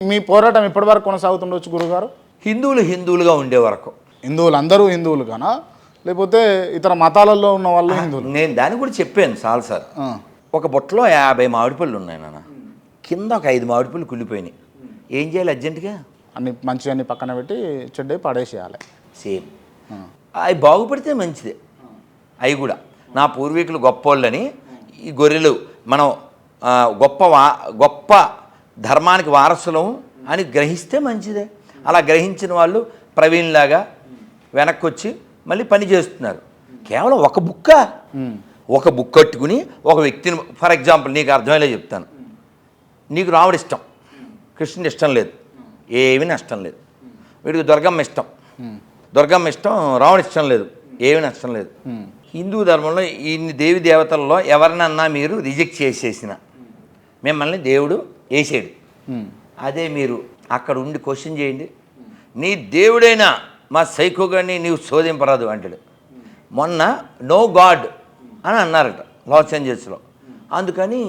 మీ పోరాటం ఎప్పటి వరకు కొనసాగుతుండొచ్చు గురుగారు? హిందువులుగా ఉండే వరకు. హిందువులు అందరూ హిందువులు కానా, లేకపోతే ఇతర మతాలలో ఉన్న వాళ్ళు హిందువులు? నేను దాన్ని కూడా చెప్పాను చాలు సార్. ఒక బుట్టలో 50 మామిడి పళ్ళు ఉన్నాయి నాన్న, కింద ఒక 5 మామిడి పళ్ళు కుళ్ళిపోయినాయి. ఏం చేయాలి అర్జెంటుగా? అన్ని మంచిగా పక్కన పెట్టి చెడ్డ పడేసేయాలి. సేమ్ అవి బాగుపడితే మంచిదే. అవి కూడా నా పూర్వీకులు గొప్పోళ్ళని, ఈ గొర్రెలు మనం గొప్ప ధర్మానికి వారసులం అని గ్రహిస్తే మంచిదే. అలా గ్రహించిన వాళ్ళు ప్రవీణ్లాగా వెనక్కి వచ్చి మళ్ళీ పని చేస్తున్నారు. కేవలం ఒక బుక్ కట్టుకుని ఒక వ్యక్తిని, ఫర్ ఎగ్జాంపుల్ నీకు అర్థమయ్యేలా చెప్తాను. నీకు రాముడు ఇష్టం, కృష్ణుడు ఇష్టం లేదు, ఏమీ నష్టం లేదు. వీడికి దుర్గమ్మ ఇష్టం, రాముడు ఇష్టం లేదు, ఏమీ నష్టం లేదు. హిందూ ధర్మంలో ఇన్ని దేవి దేవతల్లో ఎవరినన్నా మీరు రిజెక్ట్ చేసేసిన మిమ్మల్ని దేవుడు వేసాడు. అదే మీరు అక్కడ ఉండి క్వశ్చన్ చేయండి, నీ దేవుడైనా మా సైకోగాన్ని నీవు శోధింపరాదు అంటాడు. మొన్న నో గాడ్ అని అన్నారట లాస్ ఏంజల్స్లో. అందుకని